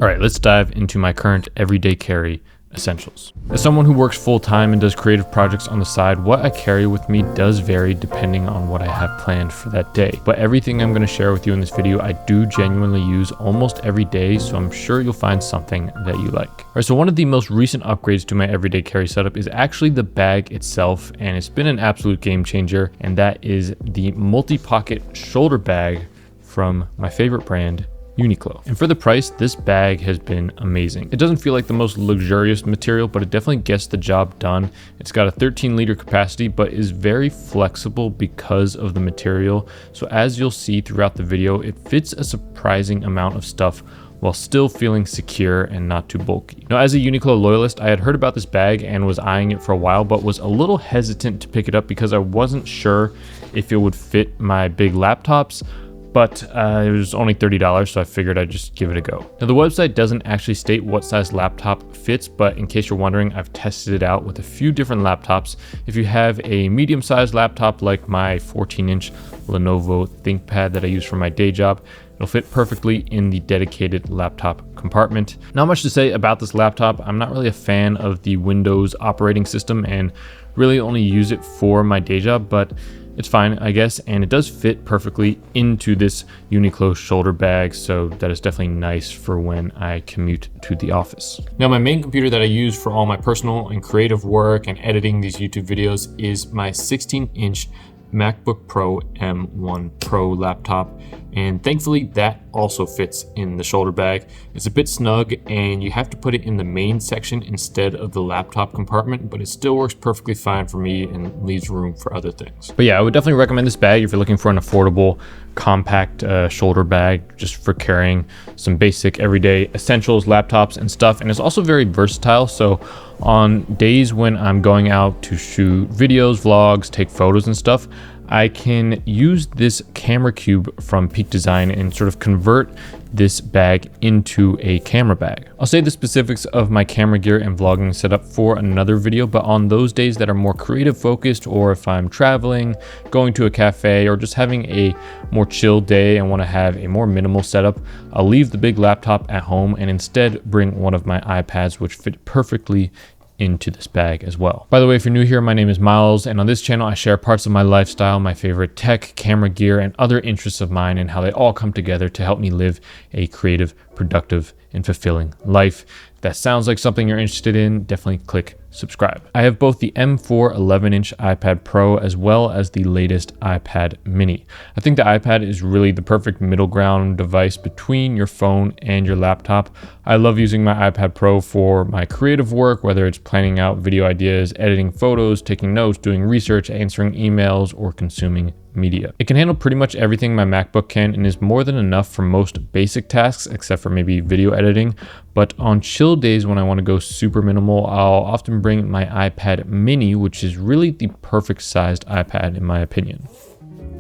All right, let's dive into my current everyday carry essentials. As someone who works full-time and does creative projects on the side, what I carry with me does vary depending on what I have planned for that day. But everything I'm going to share with you in this video, I do genuinely use almost every day, so I'm sure you'll find something that you like. All right, so one of the most recent upgrades to my everyday carry setup is actually the bag itself, and it's been an absolute game changer, and that is the multi-pocket shoulder bag from my favorite brand, Uniqlo. And for the price, this bag has been amazing. It doesn't feel like the most luxurious material, but it definitely gets the job done. It's got a 13-liter capacity, but is very flexible because of the material. So as you'll see throughout the video, it fits a surprising amount of stuff while still feeling secure and not too bulky. Now, as a Uniqlo loyalist, I had heard about this bag and was eyeing it for a while, but was a little hesitant to pick it up because I wasn't sure if it would fit my big laptops. But it was only $30, so I figured I'd just give it a go. Now, the website doesn't actually state what size laptop fits, but in case you're wondering, I've tested it out with a few different laptops. If you have a medium-sized laptop like my 14-inch Lenovo ThinkPad that I use for my day job, it'll fit perfectly in the dedicated laptop compartment. Not much to say about this laptop. I'm not really a fan of the Windows operating system and really only use it for my day job, but it's fine, I guess, and it does fit perfectly into this Uniqlo shoulder bag, so that is definitely nice for when I commute to the office. Now, my main computer that I use for all my personal and creative work and editing these YouTube videos is my 16-inch MacBook Pro M1 Pro laptop, and thankfully that also fits in the shoulder bag. It's a bit snug and you have to put it in the main section instead of the laptop compartment, but it still works perfectly fine for me and leaves room for other things. But yeah, I would definitely recommend this bag if you're looking for an affordable, compact shoulder bag just for carrying some basic everyday essentials, laptops and stuff. And it's also very versatile, so on days when I'm going out to shoot videos, vlogs, take photos and stuff, I can use this camera cube from Peak Design and sort of convert this bag into a camera bag. I'll save the specifics of my camera gear and vlogging setup for another video, but on those days that are more creative focused, or if I'm traveling, going to a cafe, or just having a more chill day and want to have a more minimal setup, I'll leave the big laptop at home and instead bring one of my iPads, which fit perfectly into this bag as well. By the way, if you're new here, my name is Miles, and on this channel I share parts of my lifestyle, my favorite tech, camera gear, and other interests of mine, and how they all come together to help me live a creative, productive, and fulfilling life. If that sounds like something you're interested in, definitely click subscribe. I have both the M4 11-inch iPad Pro as well as the latest iPad mini. I think the iPad is really the perfect middle ground device between your phone and your laptop. I love using my iPad Pro for my creative work, whether it's planning out video ideas, editing photos, taking notes, doing research, answering emails, or consuming media. It can handle pretty much everything my MacBook can and is more than enough for most basic tasks, except for maybe video editing. But on chill days when I want to go super minimal, I'll often bring my iPad mini, which is really the perfect sized iPad in my opinion.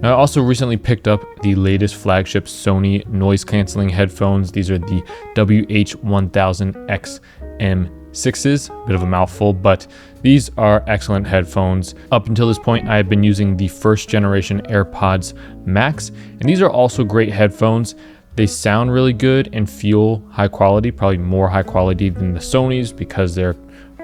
Now, I also recently picked up the latest flagship Sony noise canceling headphones. These are the WH-1000XM6s, bit of a mouthful, but these are excellent headphones. Up until this point, I have been using the first generation AirPods Max, and these are also great headphones. They sound really good and feel high quality, probably more high quality than the Sonys because they're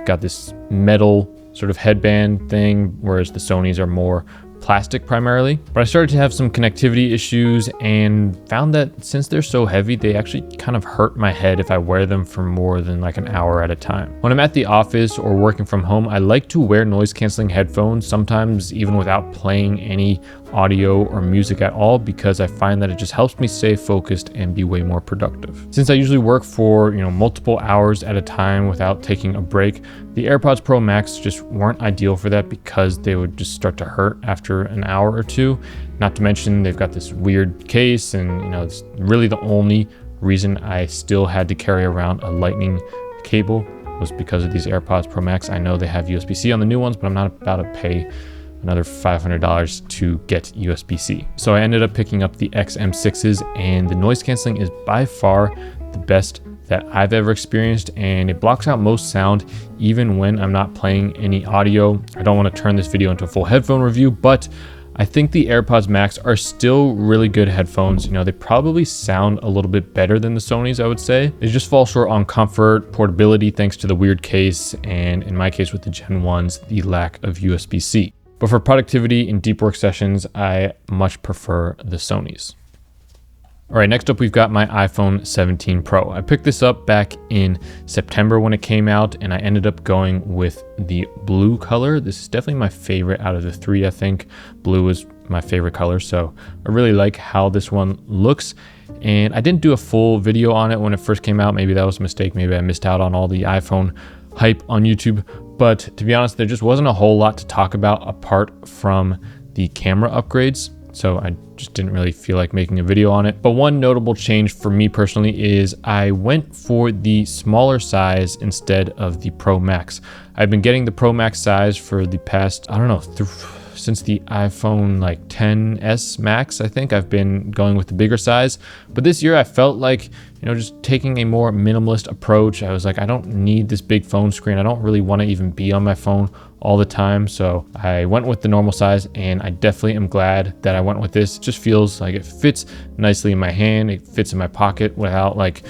got this metal sort of headband thing, whereas the Sonys are more plastic primarily. But I started to have some connectivity issues and found that since they're so heavy, they actually kind of hurt my head if I wear them for more than like an hour at a time. When I'm at the office or working from home, I like to wear noise canceling headphones, sometimes even without playing any audio or music at all, because I find that it just helps me stay focused and be way more productive. Since I usually work for multiple hours at a time without taking a break, the AirPods Pro Max just weren't ideal for that because they would just start to hurt after an hour or two. Not to mention they've got this weird case, and it's really the only reason I still had to carry around a lightning cable was because of these AirPods Pro Max. I know they have USB-C on the new ones, but I'm not about to pay another $500 to get USB-C. So I ended up picking up the XM6s, and the noise canceling is by far the best that I've ever experienced, and it blocks out most sound even when I'm not playing any audio. I don't want to turn this video into a full headphone review, but I think the AirPods Max are still really good headphones. You know, they probably sound a little bit better than the Sonys, I would say. They just fall short on comfort, portability thanks to the weird case, and in my case with the Gen 1s, the lack of USB-C. But for productivity and deep work sessions, I much prefer the Sonys. All right, next up we've got my iPhone 17 Pro. I picked this up back in September when it came out, and I ended up going with the blue color. This is definitely my favorite out of the three, I think. Blue is my favorite color, so I really like how this one looks. And I didn't do a full video on it when it first came out. Maybe that was a mistake. Maybe I missed out on all the iPhone hype on YouTube. But to be honest, there just wasn't a whole lot to talk about apart from the camera upgrades. So I just didn't really feel like making a video on it. But one notable change for me personally is I went for the smaller size instead of the Pro Max. I've been getting the Pro Max size for the past, I don't know, since the iPhone like 10s Max, I think I've been going with the bigger size. But this year I felt like, you know, just taking a more minimalist approach. I was like, I don't need this big phone screen. I don't really want to even be on my phone all the time. So I went with the normal size, and I definitely am glad that I went with this. It just feels like it fits nicely in my hand. It fits in my pocket without like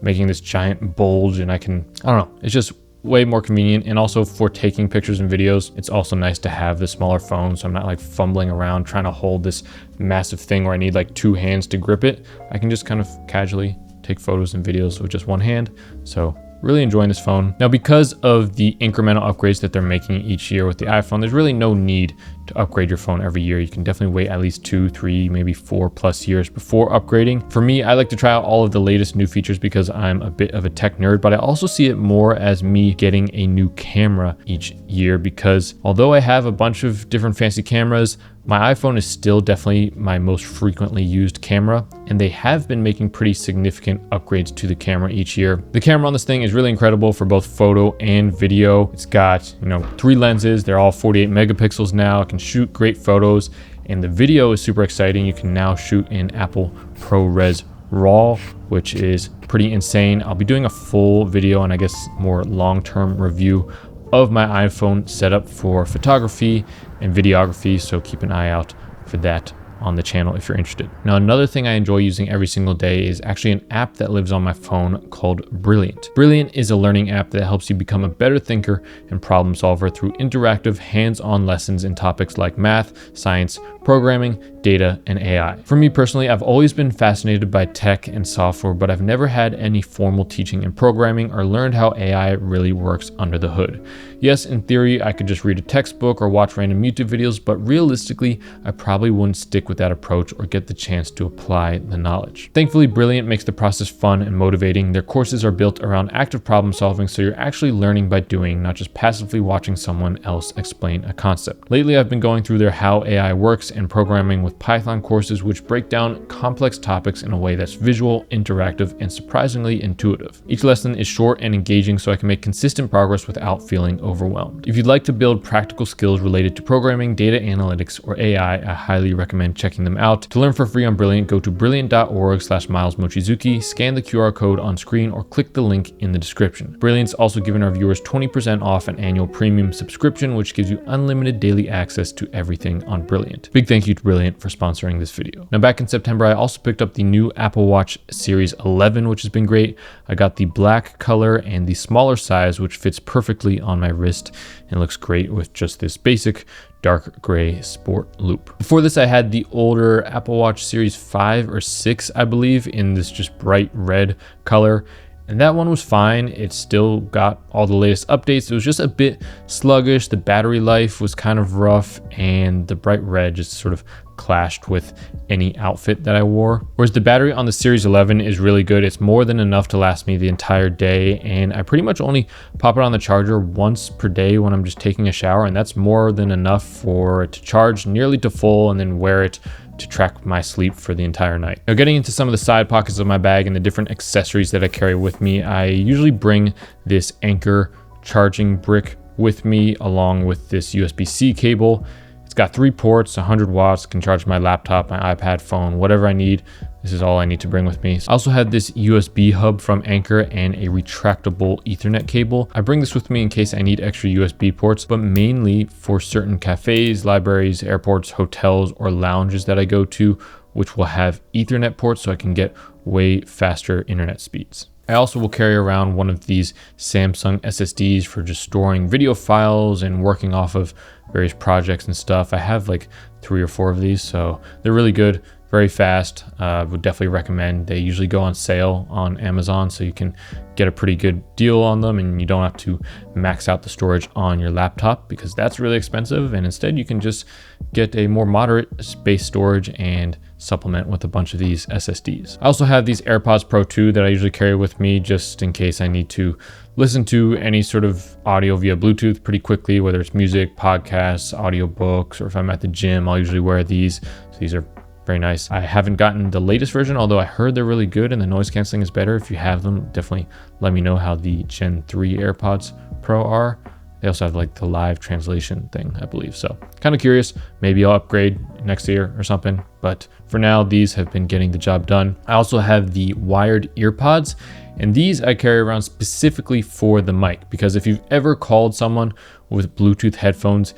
making this giant bulge, and I don't know, it's just way more convenient. And also for taking pictures and videos, it's also nice to have the smaller phone, so I'm not like fumbling around trying to hold this massive thing where I need like two hands to grip it. I can just kind of casually take photos and videos with just one hand. So really enjoying this phone. Now, because of the incremental upgrades that they're making each year with the iPhone, there's really no need to upgrade your phone every year. You can definitely wait at least 2, 3, maybe 4+ years before upgrading. For me, I like to try out all of the latest new features because I'm a bit of a tech nerd, but I also see it more as me getting a new camera each year, because although I have a bunch of different fancy cameras, my iPhone is still definitely my most frequently used camera, and they have been making pretty significant upgrades to the camera each year. The camera on this thing is really incredible for both photo and video. It's got, you know, 3 lenses. They're all 48 megapixels now. It can shoot great photos, and the video is super exciting. You can now shoot in Apple ProRes RAW, which is pretty insane. I'll be doing a full video and I guess more long-term review of my iPhone setup for photography and videography, so keep an eye out for that on the channel if you're interested. Now, another thing I enjoy using every single day is actually an app that lives on my phone called Brilliant. Brilliant is a learning app that helps you become a better thinker and problem solver through interactive, hands-on lessons in topics like math, science, programming, data, and AI. For me personally, I've always been fascinated by tech and software, but I've never had any formal teaching in programming or learned how AI really works under the hood. Yes, in theory, I could just read a textbook or watch random YouTube videos, but realistically, I probably wouldn't stick with that approach or get the chance to apply the knowledge. Thankfully, Brilliant makes the process fun and motivating. Their courses are built around active problem solving, so you're actually learning by doing, not just passively watching someone else explain a concept. Lately, I've been going through their How AI Works and Programming with Python courses, which break down complex topics in a way that's visual, interactive, and surprisingly intuitive. Each lesson is short and engaging, so I can make consistent progress without feeling overwhelmed. If you'd like to build practical skills related to programming, data analytics, or AI, I highly recommend checking them out. To learn for free on Brilliant, go to brilliant.org/MilesMochizuki, scan the QR code on screen, or click the link in the description. Brilliant's also giving our viewers 20% off an annual premium subscription, which gives you unlimited daily access to everything on Brilliant. Big thank you to Brilliant for sponsoring this video. Now, back in September, I also picked up the new Apple Watch Series 11, which has been great. I got the black color and the smaller size, which fits perfectly on my wrist and looks great with just this basic dark gray sport loop. Before this, I had the older Apple Watch Series 5 or 6, I believe, in this just bright red color. And that one was fine. It still got all the latest updates. It was just a bit sluggish. The battery life was kind of rough, and the bright red just sort of clashed with any outfit that I wore. Whereas the battery on the Series 11 is really good. It's more than enough to last me the entire day, and I pretty much only pop it on the charger once per day when I'm just taking a shower, and that's more than enough for it to charge nearly to full and then wear it to track my sleep for the entire night. Now, getting into some of the side pockets of my bag and the different accessories that I carry with me, I usually bring this Anker charging brick with me along with this USB-C cable. It's got 3 ports, 100 watts, can charge my laptop, my iPad, phone, whatever I need. this is all I need to bring with me. I also had this USB hub from Anchor and a retractable Ethernet cable. I bring this with me in case I need extra USB ports, but mainly for certain cafes, libraries, airports, hotels, or lounges that I go to, which will have Ethernet ports so I can get way faster internet speeds. I also will carry around one of these Samsung SSDs for just storing video files and working off of various projects and stuff. I have like 3 or 4 of these, so they're really good, very fast. Would definitely recommend. They usually go on sale on Amazon, so you can get a pretty good deal on them and you don't have to max out the storage on your laptop because that's really expensive. And instead you can just get a more moderate space storage and supplement with a bunch of these SSDs. I also have these AirPods Pro 2 that I usually carry with me just in case I need to listen to any sort of audio via Bluetooth pretty quickly, whether it's music, podcasts, audiobooks, or if I'm at the gym, I'll usually wear these. So these are very nice. I haven't gotten the latest version, although I heard they're really good and the noise canceling is better. If you have them, definitely let me know how the Gen 3 AirPods Pro are. They also have like the live translation thing, I believe. So kind of curious, maybe I'll upgrade next year or something. But for now, these have been getting the job done. I also have the wired earpods, and these I carry around specifically for the mic, because if you've ever called someone with Bluetooth headphones,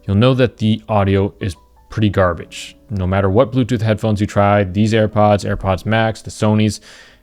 you'll know that the audio is pretty garbage. No matter what Bluetooth headphones you try, these AirPods Max, the Sonys,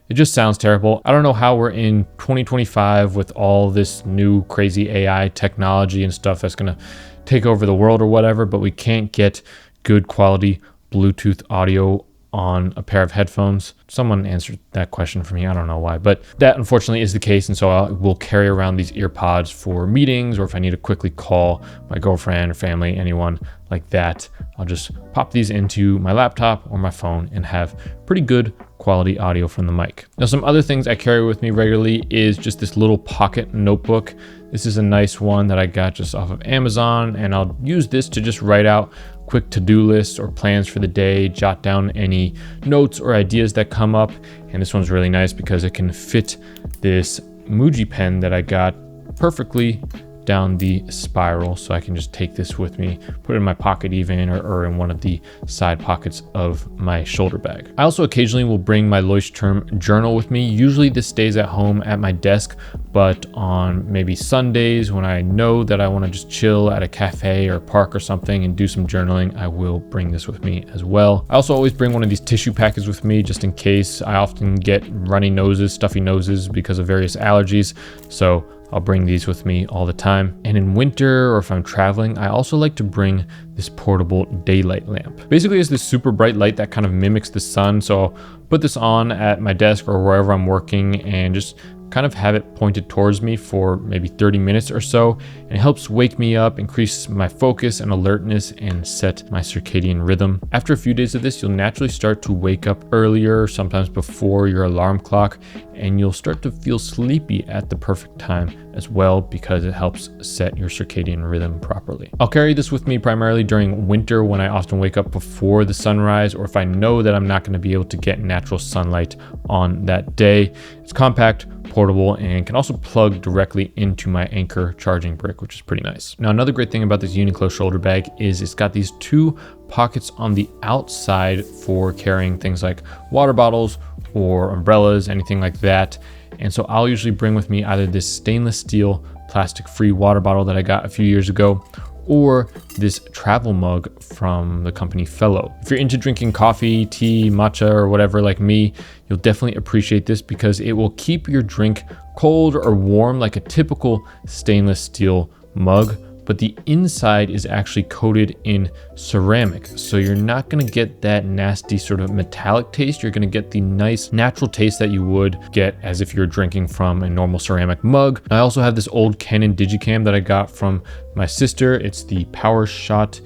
it just sounds terrible. I don't know how we're in 2025 with all this new crazy AI technology and stuff that's gonna take over the world or whatever, but we can't get good quality Bluetooth audio on a pair of headphones. Someone answered that question for me. I don't know why, but that unfortunately is the case. And so I will carry around these earpods for meetings, or if I need to quickly call my girlfriend or family, anyone like that, I'll just pop these into my laptop or my phone and have pretty good quality audio from the mic. Now, some other things I carry with me regularly is just this little pocket notebook. This is a nice one that I got just off of Amazon, and I'll use this to just write out quick to-do lists or plans for the day, jot down any notes or ideas that come up. And this one's really nice because it can fit this Muji pen that I got perfectly down the spiral, so I can just take this with me, put it in my pocket even, or in one of the side pockets of my shoulder bag. I also occasionally will bring my Leuchtturm journal with me. Usually this stays at home at my desk, but on maybe Sundays when I know that I want to just chill at a cafe or park or something and do some journaling, I will bring this with me as well. I also always bring one of these tissue packets with me just in case. I often get runny noses, stuffy noses because of various allergies, so I'll bring these with me all the time. And in winter, or if I'm traveling, I also like to bring this portable daylight lamp. Basically, it's this super bright light that kind of mimics the sun. So I'll put this on at my desk or wherever I'm working and just kind of have it pointed towards me for maybe 30 minutes or so. And it helps wake me up, increase my focus and alertness, and set my circadian rhythm. After a few days of this, you'll naturally start to wake up earlier, sometimes before your alarm clock, and you'll start to feel sleepy at the perfect time as well because it helps set your circadian rhythm properly. I'll carry this with me primarily during winter when I often wake up before the sunrise, or if I know that I'm not going to be able to get natural sunlight on that day. It's compact, portable, and can also plug directly into my Anchor charging brick, which is pretty nice. Now, another great thing about this Uniqlo shoulder bag is it's got these 2 pockets on the outside for carrying things like water bottles or umbrellas, anything like that. And so I'll usually bring with me either this stainless steel plastic-free water bottle that I got a few years ago, or this travel mug from the company Fellow. If you're into drinking coffee, tea, matcha, or whatever like me, you'll definitely appreciate this because it will keep your drink cold or warm like a typical stainless steel mug, but the inside is actually coated in ceramic. So you're not gonna get that nasty sort of metallic taste. You're gonna get the nice natural taste that you would get as if you're drinking from a normal ceramic mug. I also have this old Canon Digicam that I got from my sister. It's the PowerShot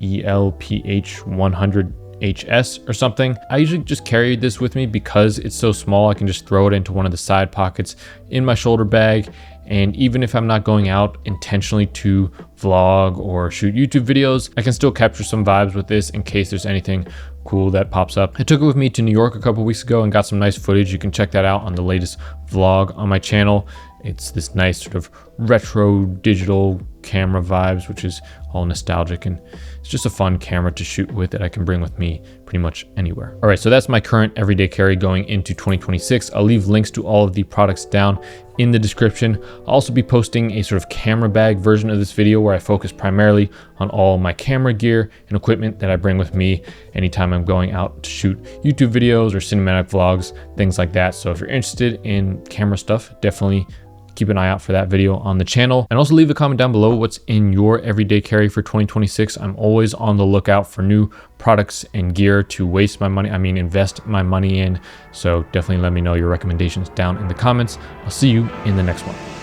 ELPH 100 HS or something. I usually just carry this with me because it's so small. I can just throw it into one of the side pockets in my shoulder bag. And even if I'm not going out intentionally to vlog or shoot YouTube videos, I can still capture some vibes with this in case there's anything cool that pops up. I took it with me to New York a couple weeks ago and got some nice footage. You can check that out on the latest vlog on my channel. It's this nice sort of retro digital camera vibes, which is all nostalgic, and it's just a fun camera to shoot with that I can bring with me pretty much anywhere. All right, so that's my current everyday carry going into 2026. I'll leave links to all of the products down in the description. I'll also be posting a sort of camera bag version of this video where I focus primarily on all my camera gear and equipment that I bring with me anytime I'm going out to shoot YouTube videos or cinematic vlogs, things like that. So if you're interested in camera stuff, definitely keep an eye out for that video on the channel. And also leave a comment down below what's in your everyday carry for 2026. I'm always on the lookout for new products and gear to invest my money in. So definitely let me know your recommendations down in the comments. I'll see you in the next one.